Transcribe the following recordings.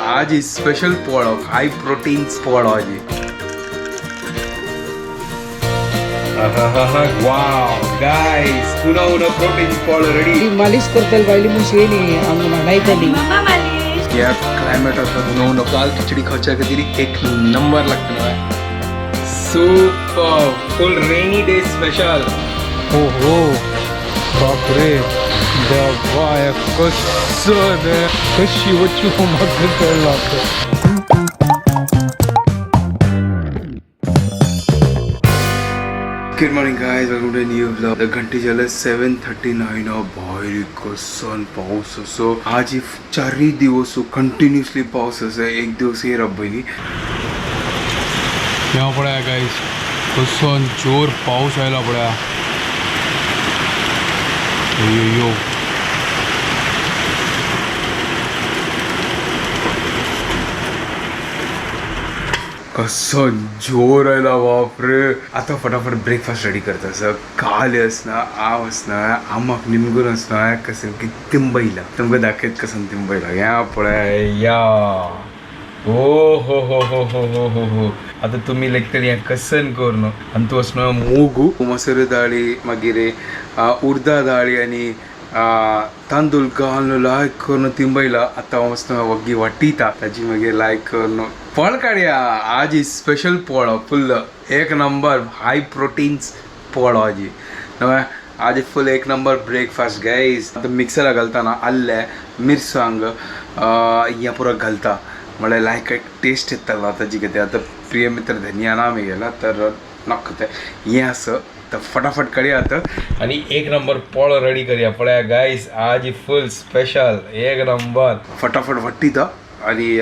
आज स्पेशल पोळो हाय प्रोटीन पोळो आज wow guys पुन्हा प्रोटीन पोळो रेडी मालिश करतल बायली मुशेनी आम्हाला नाही तली या क्लायमेट आता उन्हा काल खिचडी खावच्या खातीर एक नंबर लागतो सुपर फुल रेनी डे स्पेशल हो बापरे देवा कसं कशी वच्ची मागं कळला Good morning guys, welcome to a new vlog. The घंटी झालं 7:39 भाई कसन पाऊस असो आज ही 4 दिवस कंटिन्युअसली पाऊस असो एक दिवस हे रब्बनी यहाँ पड़ा गाइस कसन जोर पाऊस आयला पड़ा यो कसं जोर आयला बापरे आता फटाफट ब्रेकफास्ट रेडी करता सर काल असना आव असना आमाक निमगून असना कसं की तिंबईला तुमका दाखयत कसं तिंबईला या पळय या हो हो हो हो हो हो हो हो आता तुम्ही लेखतली या कसन करून आणि तो असणं मूगू मसूर दाळी मागीर उडदा दाळी आणि तांदूळ घालून लायक करून तिंबईला आता वचना वग्गी वाटीता ताजी मागीर लायक करून फळ काढया आज स्पेशल पोळो फुल एक नंबर हाय प्रोटीन्स पोळो आज फुल एक नंबर ब्रेकफास्ट गाइस आता मिक्सर घालताना आल्ले मिरसांग या पुरा घालता म्हळ्यार लायक एक टेस्ट येतलो ताजी कितें आता प्रिय मित्र धनिया नाम गेला तर नकते हें असं तर फटाफट करूया आता आणि एक नंबर पोळो रेडी करूया पळया गाइस आज फुल स्पेशल एक नंबर फटाफट वट्टीता आणि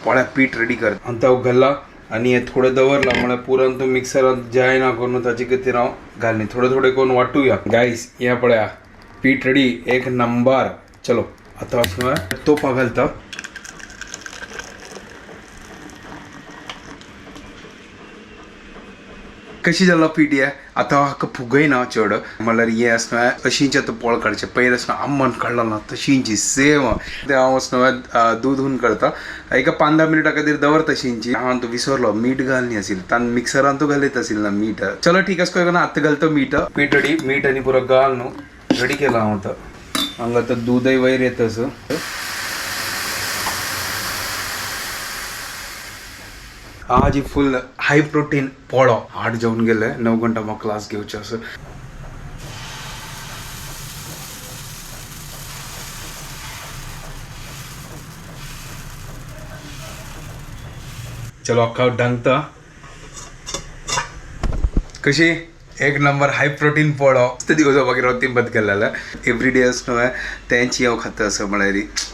पोळ्या पीठ रेडी कर आणि तो घालला आणि हे थोडं दवरला म्हळ्यार पुरण तो मिक्सरांत जायना करून ताची कितें हांव घालनी थोडे थोडे करून वाटूया गाइस या पळया पीठ रेडी एक नंबर चलो आता तोपा घालता कशी जाला पीठ आहे आता हाका फुगयना चड म्हळ्यार हें आसना अशींचे आतां पोळ काडचे पयर आसना आम्मान काडला ना तशींची सेम ते हांव आसना दूद हून करता एका 5-10 मिनटां खातीर दवर तशींची हांव तो विसरलो मीठ घालनी आशिल्लें तान मिक्सरान तो घालीत आशिल्लो ना मीठ चलो ठीक आसा ना आतां घालता मीठ पीठ रेडी मीठ आनी पुरो घाल न्हू रेडी केला हांव आतां हांगा आतां दूदय वयर येता असो आज ही फुल हाय प्रोटीन पोळो 8 जेवून गेले 9 घंटा मग क्लास घेवचे असं चलो अख्खा डांगता कशी एक नंबर हाय प्रोटीन पोळो ते दिवस मागीर हांव तिंबत केलेले एवरी डे असो तेंची हांव खाता असो म्हळ्यार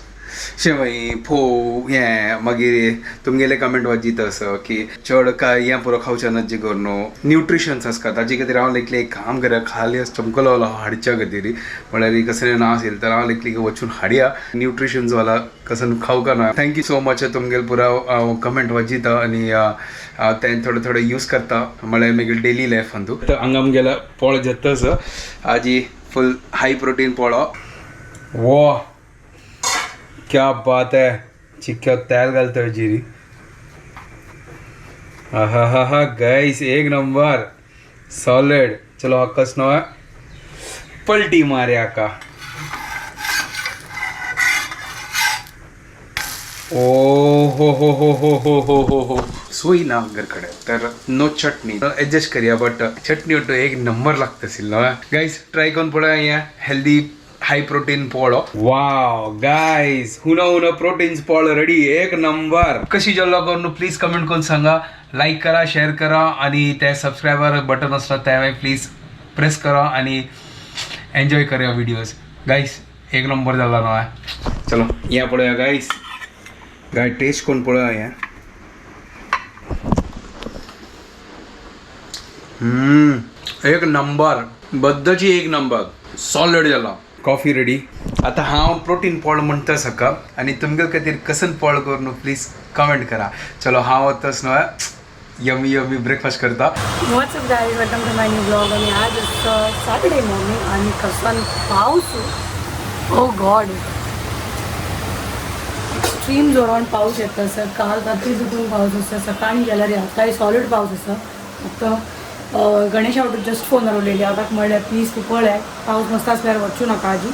शेवई फोव हें मागीर तुमगेले कमेंट वाजिता असो की चड काय हें पुरो खावचें ना जी करून न्यूट्रिशन्स आसता ताजे खातीर हांव लेखली एक काम करया खाली चमकलो वाला हाडच्या खातीर म्हळ्यार कसलें ना आसलें तर हांव लेखली वचून हाडया न्यूट्रिशन्स वाला कसं खावका ना थँक्यू सो मच तुमगेले पुरा कमेंट वाजिता आनी तें थोडे थोडे यूज करता म्हळ्यार मागीर डेली लायफान तूं हांगा आमगेला पोळ घेता आज फुल हाय प्रोटीन पोळो वो क्या बात है चिक्क्या तेल घालता जिरी हा गाइस एक नंबर सॉलिड चलो हक्कस न पलटी मारे का ओ हो हो हो हो हो हो हो हो सोई ना घर कडे तर नो चटणी एडजस्ट करूया बट चटणी वाटो एक नंबर लागता आशिल्लो गाइस ट्राय करून पळया हें हेल्दी हाय प्रोटीन पोळो वाव गाइस हुना प्रोटीन्स पोळो रेडी एक नंबर कशी जेल्लो करून प्लीज कमेंट करून सांगा लाईक करा शेअर करा आणि ते सबस्क्रायबर बटन असता त्यावेळी प्लीज प्रेस करा आणि एन्जॉय करा व्हिडिओज गाइस एक नंबर झाला ना चलो या पळया गाइस गाय टेस्ट करून पळया या एक नंबर बद्दची एक नंबर सॉलिड झाला कॉफी रेडी आता हांव प्रोटीन पोळ म्हणटा सका आणि तुमगे खातीर कसन पोळ करून प्लीज कमेंट करा चलो हांव आतां न्हय यमी यमी ब्रेकफास्ट करता what's up guys welcome to my new blog आणि आज सॅटर्डे मॉर्निंग आणि कसन पाऊस ओ गॉड एक्स्ट्रीम जोरान पाऊस येता आसा काल रात्री सुटून पाऊस आसा सकाळी गेल्यार आतांय सॉलिड पाऊस आसा आतां गणेश आवट जस्ट फोन उलयली हांव ताका म्हणलें प्लीज तूं पळय पावस मस्त आसल्यार वचूं नाका आजी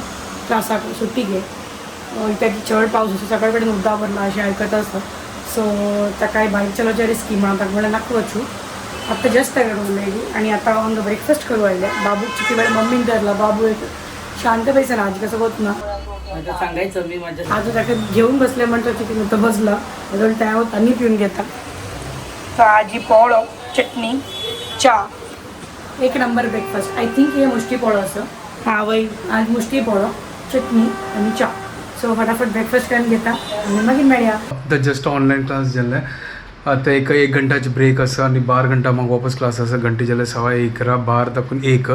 क्लासाक सुट्टी घे कित्याक चड पावस आसा सकाळ कडेन उदक भरला अशें आयकत आसा सो ताका बायक चलोवच्या रिस्की म्हणून ताका म्हणलें नाका वचूं आतां जस्ट ताका उलयली आनी आतां ऑन द ब्रेकफास्ट करूं आयलें बाबूक चिकी वेळ मम्मीन धरला बाबू एक शांत पैसे ना आजी कसं होत ना आता सांगायचं मी माझ्या आज ताका घेऊन बसले म्हणटा चिकन तो बसला अजून त्या आनी पिऊन घेता तर आजी पोळो चटणी चा एक नंबर ब्रेकफास्ट आय थिंक हे मुश्टी पोळो असं हा वय आज मुश्टी पोळो चटणी आणि चा सो फटाफट ब्रेकफास्ट करून घेता आणि मागीर मेळया आतां जस्ट ऑनलायन क्लास जाल्ले आतां एक घंटाची ब्रेक आसा आनी 12 घंटा म्हाका वापस क्लास आसा घंटे जाल्यार 11:15 12 ताकून 1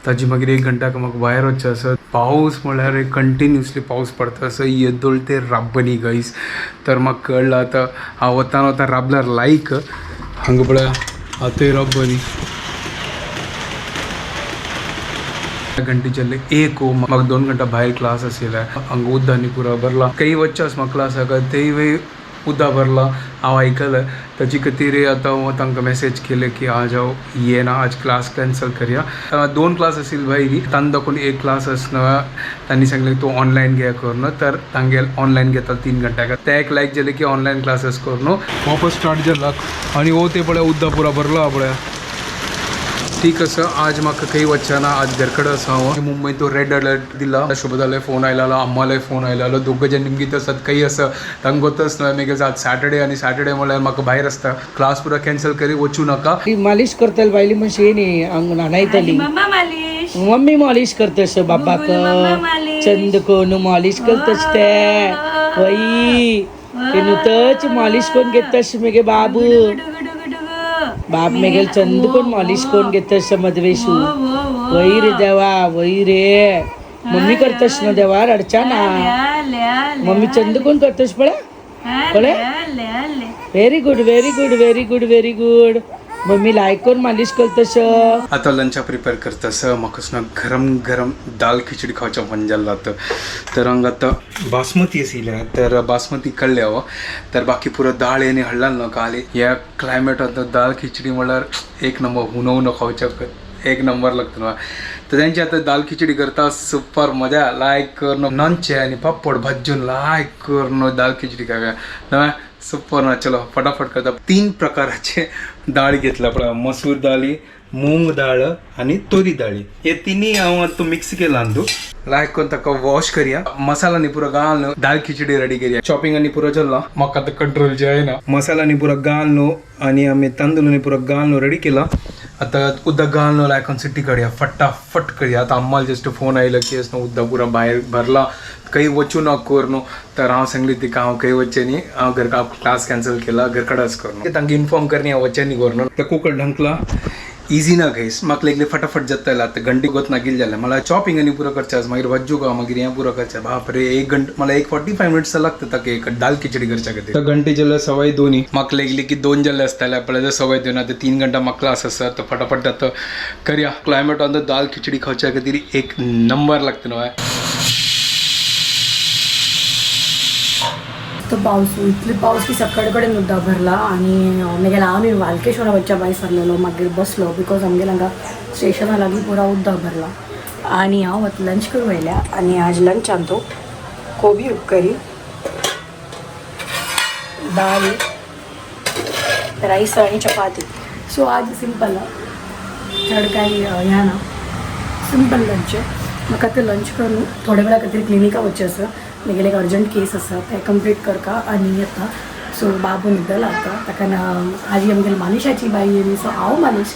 ताजी मागीर 1 घंटाक म्हाका भायर वचचें आसा पावस म्हळ्यार कंटिन्युअसली पावस पडटा आसा येदोळ ते राबनी गायस तर म्हाका कळ्ळां आतां हांव वता राबल्यार लायक हांगा पळय आतां राबनी घंटे चले 1 म्हाका 2 घंटा भायर क्लास आशिल्ले हांगा उद्दांनी पुरा भरला कई वच्चें म्हाका क्लासाक तेय वे उद्दा भरला हांव आयकलें ताचे खातीर आतां हांव तांकां मॅसेज केलें की आज हांव येना आज क्लास कॅन्सल करया 2 क्लास आशिल्ली भायर तांणी दाखोवन 1 क्लास आसना तांणी सांगलें तूं ऑनलायन घे करून तर तांगे ऑनलायन घेता 3 घंट्याक तेक लायक जालें की ऑनलायन क्लासेस करून वापस स्टार्ट जाला आनी हो ते पळय उद्दा पुरा भरला पळय ठीक आसा आज म्हाका खंय वचचें ना आज घर कडेन आसा हांव मुंबय तो रेड अलर्ट दिला शोभदाले फोन आयलो अम्माले फोन आयलो दोग जे निमगीत आसात खंय आसा तांकां गोतच ना मागीर आज सॅटर्डे आनी सॅटर्डे म्हळ्यार म्हाका भायर आसता क्लास पुरा कॅन्सल करी वचूं नाका ती मालिश करतली बायली मशीन अंग न्हायतली मम्मी मालिश करतस बाबाक चंद कोण मालिश करतस ते वई ते नुतच मालिश कोण घेतस मेगे बाबू बाप मेगेल चंद कोण मालिश कोण घेतस मदवेशू वई रे देवा वई रे मम्मी करतस ना देवा रडचा ना मम्मी चंद कोण करतस पळे very good very good very good very good mummy लायक कोण मालिश करतस आतां लंचा प्रिपेर करतास म्हाका गरम गरम दाल खिचडी खावचें मन जाल्लें तर हांगा आतां बासमती आशिल्लें तर बासमती काडलें हांव तर बाकी पुरो दाळ येनी हाडला न्हू काल ह्या क्लायमेटांत दाल खिचडी म्हळ्यार एक नंबर हुनो खावचें एक नंबर लागता न्हू तर तेंची आतां दाल खिचडी करता सुपर मजा लायक करून नॉनचे आनी पापड भाजून लायक करून दाल खिचडी खाव्या सुपर ना चलो फटाफट करता 3 प्रकाराचे दाळ घेतला पळय मसूर दाळी मूंग दाळ आनी तोरी दाळी हे तिनी हांव आतां मिक्स केला न्हू लायक करून ताका वॉश करया मसालानी पुरो घालून दाल खिचडी रेडी करया चॉपिंगांनी पुरो जाल्ला म्हाका आतां कंट्रोल जायना मसालानी पुरो घालून आनी आमी तांदूळांनी पुरो घालून रेडी केला आतां उदक घालून लायक करून सिटी काडया फटाफट करया आतां अम्माल जस्ट फोन आयलो की उदक पुरो भायर भरला खंय वचूं ना कर न्हू तर हांव सांगली तिका हांव खंय वच्चें न्ही हांव घर क्लास कॅन्सल केला घर कडेच कर न्हू तांकां इन्फॉर्म करनी हांव वच्चें न्ही कर न्हू ते कुकर ढंकला इजी ना गायस म्हाका लागले फटाफट जाता आतां घंटी गोत ना गेल जाल्यार मला चॉपिंग आनी पुरो करचें आसा मागीर वज्जू गा मागीर हें पुरो करचें बाप रे 1 घंटा मला 45 मिनिट्स लागता ताका एक दाल खिचडी करच्या खातीर घंटे जाल्यार 2:15 म्हाका लागली की 2 जाल्ले आसताले पळय 2:15 आतां 3 घंटा म्हाका क्लास आसा तर फटाफट आतां करया क्लायमेट ऑन द दाल खिचडी खावच्या खातीर एक नंबर लागता न्हू तो पावस इतले पावस की सकाळ कडेन उदक भरला आनी मागीर आमी वालकेश्वरा वचच्या भायर सरलेलो मागीर बसलो बिकॉज आमगेर हांगा स्टेशना लागीं पुरा उदक भरला आनी हांव लंच करूं येयल्या आनी आज लंचान तो कोबी उपकरी दाल राईस आनी चपाती सो आज सिंपल चड कांय ह्या ना सिंपल लंच म्हाका ते लंच करून थोड्या वेळा खातीर क्लिनिका वचचें आसा म्हगेलें एक अर्जंट केस आसा तें कंप्लीट करता आनी येता सो बाबू न्हिदला आतां ताका आजी आमगेली मालिशाची बाई येयली सो हांव मालिश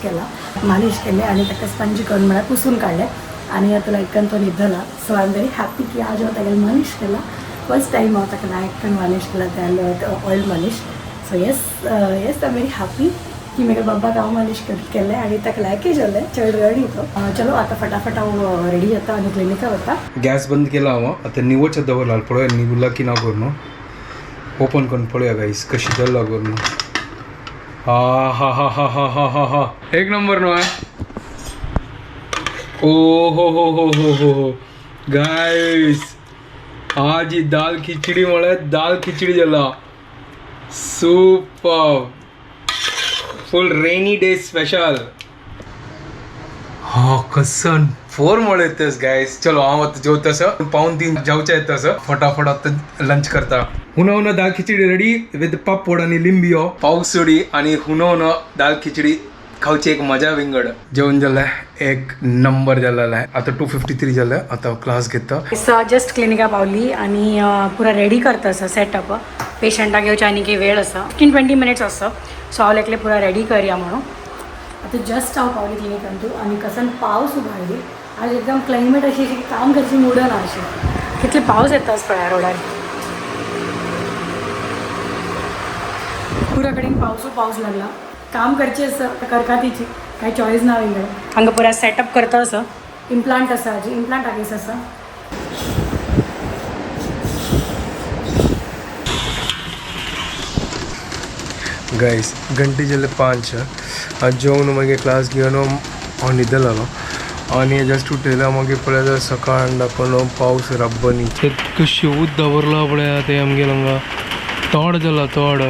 केलें आनी ताका स्पंज करून म्हळ्यार पुसून काडलें आनी आतां लायकन तो न्हिदला so I am very happy की आज हांव तागेलें मालिश केला फर्स्ट टायम हांव ताका लायकन मालिश केला त्या ऑयल मालिश so yes I am very happy की म्हगे बाबाक हांव मालिश केलें आनी ताका लायकय जालें चड रडी तो चलो आतां फटाफट हांव रेडी जाता आनी क्लिनिका वता गॅस बंद केला हांव आतां निवोचें दवरला पळय निवला की ना कर न्हू ओपन करून पळया गायस कशी जाल्ला कर न्हू हा हा हा हा हा हा हा हा एक नंबर न्हू ओ हो हो हो हो हो हो गायस आज ही दाल खिचडी म्हळ्यार दाल खिचडी जाला सुपर फुल रेनी डे स्पेशल हा कसन 4 मळे येतेस गायस चलो हांव आतां जेवतासं 2:45 जेवच्या येतासं फटाफट आतां लंच करता हुनो दाल खिचडी रेडी विथ पापड आणि लिंबियो पावसडी आणि हुनो दाल खिचडी खावची एक मजा विंगड जेवण जालें एक नंबर जालेलो आहे आता 2:53 जालें आता क्लास घेता जस्ट क्लिनिका पावली आणि पुरा रेडी करता आसा सेटअप पेशंटाक येवचे आनी वेळ आसा 15-20 मिनिट्स आसा सो हांव लेकले पुरा रेडी करया म्हणून आता जस्ट हांव पावली क्लिनिकांतू आणि कसन पावस उबारली आज एकदम क्लायमेट अशी की काम करची मुड ना अशी कितले पावस येताच पळय रोडार पुरा कडेन पावस लागला काम करचे आसा करता तिची काही चॉईस ना वेगळं हांगा पुरा सेटअप करता आसा इम्प्लांट आसा जी इम्प्लांट आगेस आसा गायस घंटे जाले 5 आज जेवण मागीर क्लास घेवन हांव न्हिदलेलो आनी जस्ट उठयला मागीर पळयल्यार सकाळ दाखोवन पावस रब्बनी कशी उद्दा भरला पळय ते आमगे हांगा तोड जाला तोड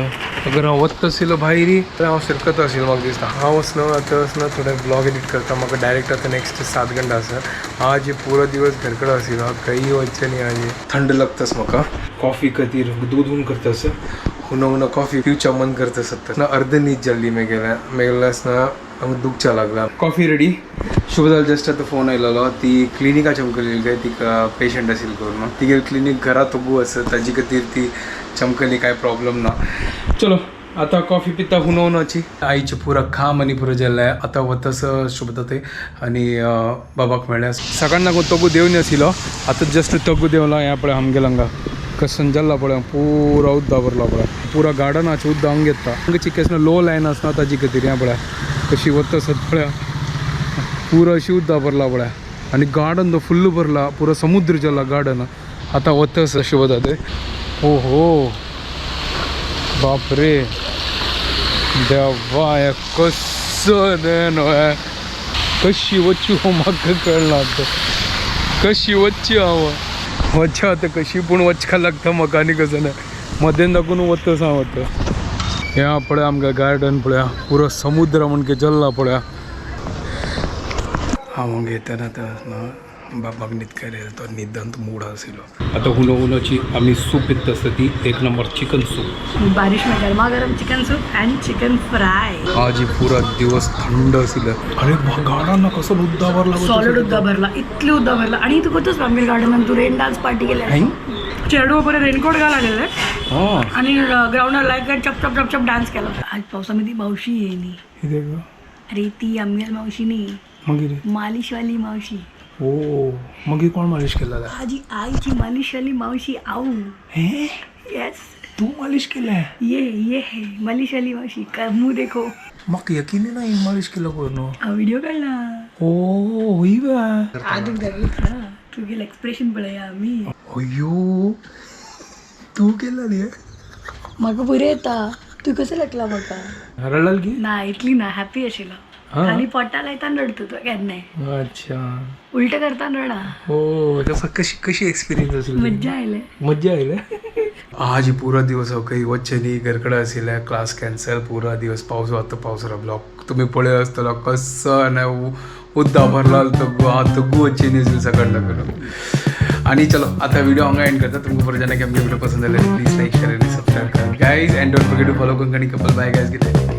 अगर हांव वता आशिल्लो भायरी जाल्यार हांव सरकत आशिल्लो म्हाका दिसता हांव वचना थोडे ब्लॉग एडिट करता म्हाका डायरेक्ट आतां नेक्स्ट 7 घंटा आसा आज ये पूरा दिवस घरकडे आशिल्लो खंयी वचचें न्ही आज थंड लागतास म्हाका कॉफी खातीर दूद उन करतास हुनो कॉफी पिवच्या मन करता सत्ता अर्ध न्हीद जाल्ली मेगेल्या आसतना हांगा दुखच्या लागला कॉफी रेडी शुभदाल जस्ट आतां फोन आयलोलो ती क्लिनिका चमकली काय तिका पेशंट आशिल्ली करून तिगे क्लिनीक घरा तोगू आसा ताजे खातीर ती चमकली काय प्रॉब्लम ना चलो आता कॉफी पिता हुनोवनाची आईचे पुरा खाम आनी पुरो जाल्लें आतां वतास शुभदा थंय आनी बाबाक मेळ्ळें सकाळ लागून तगू देंवन आशिल्लो आतां जस्ट तगू देंवला हें पळय आमगे हांगा कसन जाल्ला पळय पुरा उद्दा भरला पळय पुरा गार्डनाचें उद्दा हांगा घेता हांगा चिकेसन लो लायन आसना ताजी खातीर हें पळय कशी वता पळय पुरा अशी उद्दा भरला पळय आनी गार्डन तो फुल्ल भरला पुरो समुद्र जाला गार्डन आतां वतास शुभदा थंय ओहो बापरे देवा हें कसं न्हय कशी वच्ची हो म्हाका कळना आतां कशी वच्ची हांव वच्चा आतां कशी पूण वचका लागता म्हाका आनी कसं नाही मदें दाखोवन वतास हांव आतां हें पळय आमकां गार्डन पळया पुरो समुद्र म्हणके जल्ला पळया हांव घेतना आतां बाबाक न्हीद केलें तो न्हिदंत मूड आशिल्लो आतां हुनोची आमी सूप पिता आसता ती 1 नंबर चिकन सूप बारिश में गरमा गरम chicken soup end chicken fry आज पूरा दिवस थंड आशिल्लो अरे गार्डन कसो उद्दा भरला सॉलिड उद्दा भरला इतली उद्दा भरला आणि तू कोतोच आमगे गार्डनात तू रेन डान्स पार्टी केल्या चेडू बरे रेनकोट घालालेले आणि ग्राउंडर लायक चप चप चप चप डान्स केला आज पावसामध्ये मावशी येईली अरे ती आमगे मावशी नी मागीर मालिशवाली मावशी ओ मागीर कोण मालिश केला आजी आईची मालिशवाली मावशी आऊ हे यस तू मालिश केलें ये है मालिशवाली मावशी का मुंह देखो म्हाका यकीन ना मालिश केलो पळय व्हिडिओ काढला ओ होई बा आजूक दाखयता तू गेला एक्सप्रेशन पळया आमी अयो तू केला रे म्हाका बरें येता तू कसं लागला म्हाका रडल की ना इतली ना हॅपी आशिल्लो खाली पोटा लायताना रडतो तो केन्नाय अच्छा उलट करताना रडा हो तसं कशी एक्सपिरियन्स आशिल्लो मज्जा आयले मज्जा आयले आज पूरा दिवस हांव खंय वच्चें न्ही घरकडे आशिल्लें क्लास कॅन्सल पूरा दिवस पावस वता पावस ब्लॉक तुमी पळयलो आसतलो कसो उद्दा भरला तगू वच्चें न्ही आशिल्लें सकाळ करून आणि चलो आता वीडियो हांगा एंड करता तुमकां बरें जाणा की आमगे वीडियो पसंद जाल्यार प्लीज लायक शेअर आनी सबस्क्राईब करा guys and don't forget to follow Konkani couple bye guys कितें